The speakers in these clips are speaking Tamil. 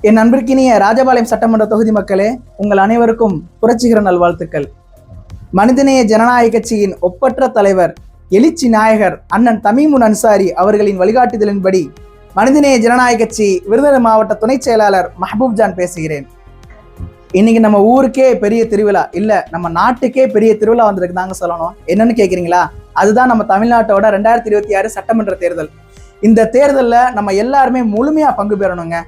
என் அன்பிற்கினிய ராஜபாளையம் சட்டமன்ற தொகுதி மக்களே, உங்கள் அனைவருக்கும் புரட்சிகர நல்வாழ்த்துக்கள். மனிதநேய ஜனநாயக கட்சியின் ஒப்பற்ற தலைவர் எழுச்சி நாயகர் அண்ணன் தமீமுன் அன்சாரி அவர்களின் வழிகாட்டுதலின்படி மனிதநேய ஜனநாயக கட்சி விருதுநகர் மாவட்ட துணை செயலாளர் மஹபூப் ஜான் பேசுகிறேன். இன்னைக்கு நம்ம ஊருக்கே பெரிய திருவிழா இல்ல, நம்ம நாட்டுக்கே பெரிய திருவிழா வந்திருக்கு தாங்க சொல்லணும். என்னன்னு கேக்குறீங்களா? அதுதான் நம்ம தமிழ்நாட்டோட 2026 சட்டமன்ற தேர்தல். இந்த தேர்தல்ல நம்ம எல்லாருமே முழுமையா பங்கு பெறணுங்க.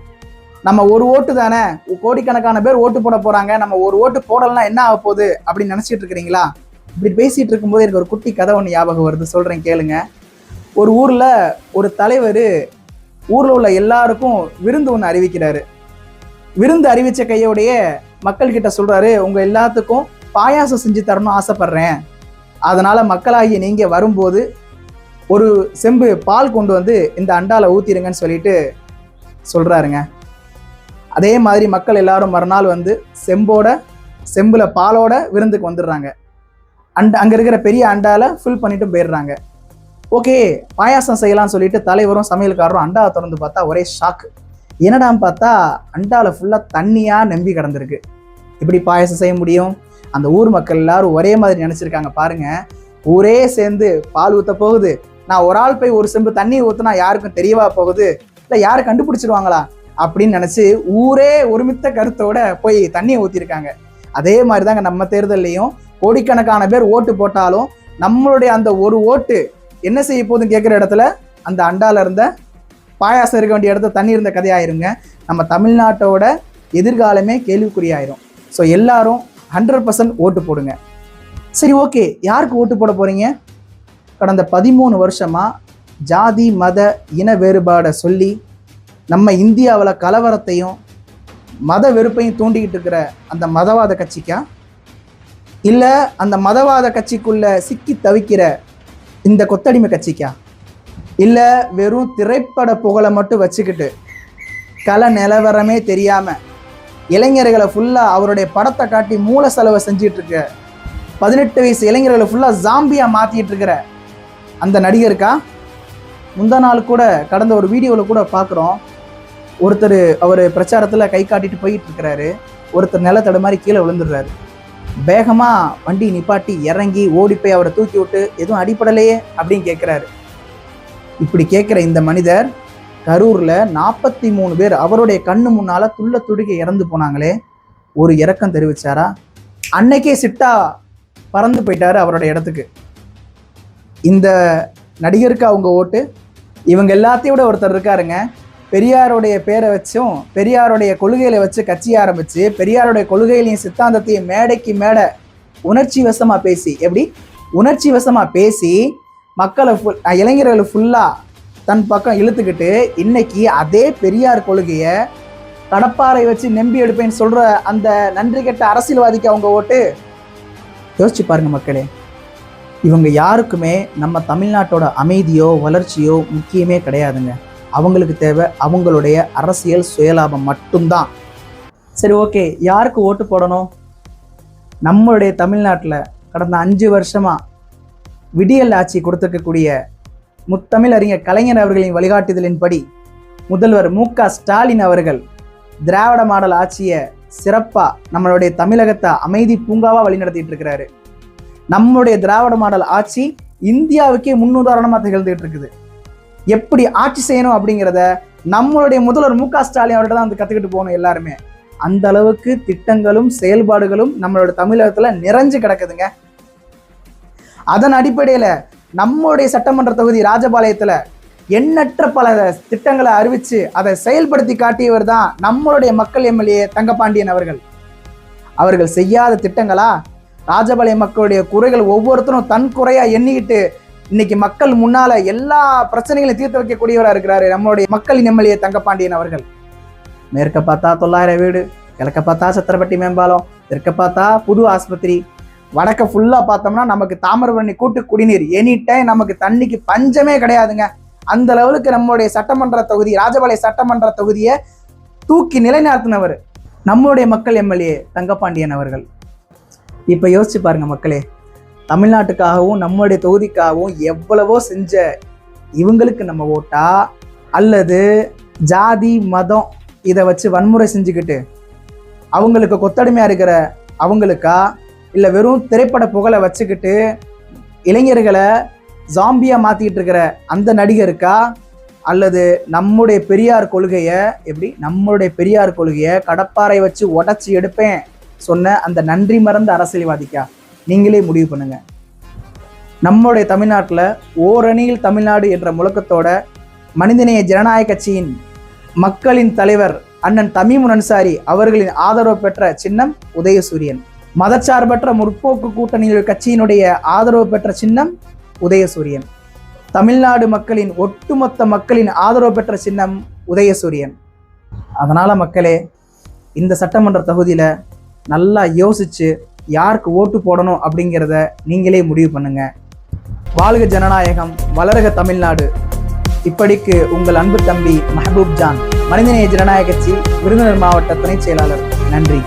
நம்ம ஒரு ஓட்டு தானே, கோடிக்கணக்கான பேர் ஓட்டு போட போறாங்க, நம்ம ஒரு ஓட்டு போடலன்னா என்ன ஆக போகுது அப்படின்னு நினைச்சிட்டு இருக்கிறீங்களா? இப்படி பேசிட்டு இருக்கும்போது எனக்கு ஒரு குட்டி கதை ஒன்று ஞாபகம் வருது, சொல்றேன் கேளுங்க. ஒரு ஊர்ல ஒரு தலைவர் ஊர்ல உள்ள எல்லாருக்கும் விருந்து ஒன்று அறிவிக்கிறாரு. விருந்து அறிவிச்ச கையோடைய மக்கள் கிட்ட சொல்றாரு, உங்க எல்லாத்துக்கும் பாயாசம் செஞ்சு தரணும்னு ஆசைப்படுறேன், அதனால மக்களாகிய நீங்க வரும்போது ஒரு செம்பு பால் கொண்டு வந்து இந்த அண்டால ஊத்திருங்கன்னு சொல்லிட்டு சொல்றாருங்க. அதே மாதிரி மக்கள் எல்லாரும் மறுநாள் வந்து செம்புல பாலோட விருந்துக்கு வந்துடுறாங்க. அங்க இருக்கிற பெரிய அண்டால ஃபில் பண்ணிட்டு போயிடுறாங்க. ஓகே, பாயாசம் செய்யலாம்னு சொல்லிட்டு தலைவரும் சமையல்காரரும் அண்டாவை திறந்து பார்த்தா ஒரே ஷாக்கு. என்னடான்னு பார்த்தா அண்டால ஃபுல்லா தண்ணியா நம்பி கிடந்திருக்கு. எப்படி பாயாசம் செய்ய முடியும்? அந்த ஊர் மக்கள் எல்லாரும் ஒரே மாதிரி நினைச்சிருக்காங்க. பாருங்க, ஊரே சேர்ந்து பால் ஊத்த போகுது, நான் ஒரு ஆள் போய் ஒரு செம்பு தண்ணி ஊத்துனா யாருக்கும் தெரியவா போகுது, இல்லை யாரும் கண்டுபிடிச்சிருவாங்களா அப்படின்னு நினைச்சு ஊரே ஒருமித்த கருத்தோட போய் தண்ணியை ஊத்திருக்காங்க. அதே மாதிரி தாங்க நம்ம தேர்தல்லையும் கோடிக்கணக்கான பேர் ஓட்டு போட்டாலும் நம்மளுடைய அந்த ஒரு ஓட்டு என்ன செய்ய போகுதுன்னு கேட்குற இடத்துல அந்த அண்டால இருந்த பாயாசம் இருக்க வேண்டிய இடத்துல தண்ணி இருந்த கதையாயிருங்க. நம்ம தமிழ்நாட்டோட எதிர்காலமே கேள்விக்குறியாயிரும். ஸோ எல்லாரும் 100% ஓட்டு போடுங்க. சரி, ஓகே, யாருக்கு ஓட்டு போட போறீங்க? கடந்த 13 வருஷமா ஜாதி மத இன வேறுபாடை சொல்லி நம்ம இந்தியாவில் கலவரத்தையும் மத வெறுப்பையும் தூண்டிக்கிட்டு இருக்கிற அந்த மதவாத கட்சிக்கா, இல்லை அந்த மதவாத கட்சிக்குள்ள சிக்கி தவிக்கிற இந்த கொத்தடிமை கட்சிக்கா, இல்லை வெறும் திரைப்பட புகழை மட்டும் வச்சுக்கிட்டு கல நிலவரமே தெரியாமல் இளைஞர்களை ஃபுல்லாக அவருடைய படத்தை காட்டி மூல செலவை செஞ்சிட்டு இருக்க 18 வயசு இளைஞர்களை ஃபுல்லாக ஜாம்பியாக மாற்றிட்டு இருக்கிற அந்த நடிகருக்கா? முந்தா நாள் கூட கடந்த ஒரு வீடியோவில் கூட பார்க்குறோம், ஒருத்தர் அவர் பிரச்சாரத்தில் கை காட்டிட்டு போயிட்டு இருக்கிறாரு, ஒருத்தர் நிலத்தட மாதிரி கீழே விழுந்துடுறாரு. வேகமாக வண்டி நிப்பாட்டி இறங்கி ஓடி போய் அவரை தூக்கி விட்டு எதுவும் அடிப்படலையே அப்படின்னு கேட்குறாரு. இப்படி கேட்குற இந்த மனிதர் கரூரில் 43 பேர் அவருடைய கண்ணு முன்னால் துள்ள துடிக்க இறந்து போனாங்களே, ஒரு இரக்கம் தெரிவிச்சாரா? அன்னைக்கே சிட்டா பறந்து போயிட்டாரு அவரோட இடத்துக்கு. இந்த நடிகருக்கு அவங்க ஓட்டு. இவங்க எல்லாத்தையும் விட ஒருத்தர் இருக்காருங்க, பெரியாருடைய பேரை வச்சும் பெரியாருடைய கொள்கைகளை வச்சு கட்சி ஆரம்பிச்சு பெரியாருடைய கொள்கைகளையும் சித்தாந்தத்தையும் மேடைக்கு மேடை உணர்ச்சி வசமாக பேசி, எப்படி உணர்ச்சி வசமாக பேசி மக்களை இளைஞர்களை ஃபுல்லாக தன் பக்கம் இழுத்துக்கிட்டு இன்னைக்கு அதே பெரியார் கொள்கையை கடப்பாறை வச்சு நம்பி எடுப்பேன்னு சொல்கிற அந்த நன்றி கெட்ட அரசியல்வாதிக்கு அவங்க ஓட்டு. யோசிச்சு பாருங்க மக்களே, இவங்க யாருக்குமே நம்ம தமிழ்நாட்டோட அமைதியோ வளர்ச்சியோ முக்கியமே கிடையாதுங்க. அவங்களுக்கு தேவை அவங்களுடைய அரசியல் சுயலாபம் மட்டும்தான். சரி, ஓகே, யாருக்கு ஓட்டு போடணும்? நம்மளுடைய தமிழ்நாட்டில் கடந்த 5 வருஷமாக விடியல் ஆட்சி கொடுத்துருக்கக்கூடிய முத்தமிழ் அறிஞர் கலைஞர் அவர்களின் வழிகாட்டுதலின்படி முதல்வர் மு.க. ஸ்டாலின் அவர்கள் திராவிட மாடல் ஆட்சியை சிறப்பாக நம்மளுடைய தமிழகத்தை அமைதி பூங்காவாக வழிநடத்திட்டு இருக்கிறாரு. நம்மளுடைய திராவிட மாடல் ஆட்சி இந்தியாவுக்கே முன்னுதாரணமாக திகழ்ந்துட்டு இருக்குது. எப்படி ஆட்சி செய்யணும் அப்படிங்கிறத நம்மளுடைய முதல்வர் மு.க. ஸ்டாலின் அவர்கிட்ட தான் வந்து கற்றுக்கிட்டு போகணும் எல்லாருமே. அந்த அளவுக்கு திட்டங்களும் செயல்பாடுகளும் நம்மளோட தமிழகத்தில் நிறைஞ்சு கிடக்குதுங்க. அதன் அடிப்படையில் நம்மளுடைய சட்டமன்ற தொகுதி ராஜபாளையத்தில் எண்ணற்ற பல திட்டங்களை அறிவித்து அதை செயல்படுத்தி காட்டியவர் தான் நம்மளுடைய மக்கள் எம்எல்ஏ தங்கப்பாண்டியன் அவர்கள். அவர்கள் செய்யாத திட்டங்களா? ராஜபாளைய மக்களுடைய குறைகள் ஒவ்வொருத்தரும் தன் குறையா எண்ணிக்கிட்டு இன்னைக்கு மக்கள் முன்னால எல்லா பிரச்சனைகளையும் தீர்த்து வைக்கக்கூடியவராக இருக்கிறாரு நம்மளுடைய மக்களின் எம்எல்ஏ தங்கப்பாண்டியன் அவர்கள். மேற்க பார்த்தா 900 வீடு, கிழக்க பார்த்தா சத்திரப்பட்டி மேம்பாலம், தெற்க பார்த்தா புது ஆஸ்பத்திரி, வடக்க ஃபுல்லா பார்த்தோம்னா நமக்கு தாமிரபரணி கூட்டு குடிநீர், எனி டைம் நமக்கு தண்ணிக்கு பஞ்சமே கிடையாதுங்க. அந்த லெவலுக்கு நம்மளுடைய சட்டமன்ற தொகுதி ராஜபாளைய சட்டமன்ற தொகுதியை தூக்கி நிலைநாட்டினவர் நம்மளுடைய மக்கள் எம்எல்ஏ தங்கப்பாண்டியன் அவர்கள். இப்போ யோசிச்சு பாருங்க மக்களே, தமிழ்நாட்டுக்காகவும் நம்மளுடைய தொகுதிக்காகவும் எவ்வளவோ செஞ்ச இவங்களுக்கு நம்ம ஓட்டா, அல்லது ஜாதி மதம் இதை வச்சு வன்முறை செஞ்சுக்கிட்டு அவங்களுக்கு கொத்தடிமையாக இருக்கிற அவங்களுக்கா, இல்லை வெறும் திரைப்பட புகழை வச்சுக்கிட்டு இளைஞர்களை ஜாம்பியாக மாற்றிக்கிட்டு இருக்கிற அந்த நடிகருக்கா, அல்லது நம்முடைய பெரியார் கொள்கையை கடப்பாரை வச்சு உடச்சி எடுப்பேன் சொன்ன அந்த நன்றி மறந்த அரசியல்வாதிக்கா? நீங்களே முடிவு பண்ணுங்க. நம்முடைய தமிழ்நாட்டில் ஓரணியில் தமிழ்நாடு என்ற முழக்கத்தோட மனிதநேய ஜனநாயக கட்சியின் மக்களின் தலைவர் அண்ணன் தமீமுன் அன்சாரி அவர்களின் ஆதரவு பெற்ற சின்னம் உதயசூரியன். மதச்சார்பற்ற முற்போக்கு கூட்டணி கட்சியினுடைய ஆதரவு பெற்ற சின்னம் உதயசூரியன். தமிழ்நாடு மக்களின் ஒட்டுமொத்த மக்களின் ஆதரவு பெற்ற சின்னம் உதயசூரியன். அதனால மக்களே, இந்த சட்டமன்ற தொகுதியில நல்லா யோசிச்சு யாருக்கு ஓட்டு போடணும் அப்படிங்கிறத நீங்களே முடிவு பண்ணுங்க. வாழ்க ஜனநாயகம், வளர்க தமிழ்நாடு. இப்படிக்கு உங்கள் அன்பு தம்பி மெஹபூப் ஜான், மனிதநேய ஜனநாயக கட்சி விருதுநகர் மாவட்ட துணைச் செயலாளர். நன்றி.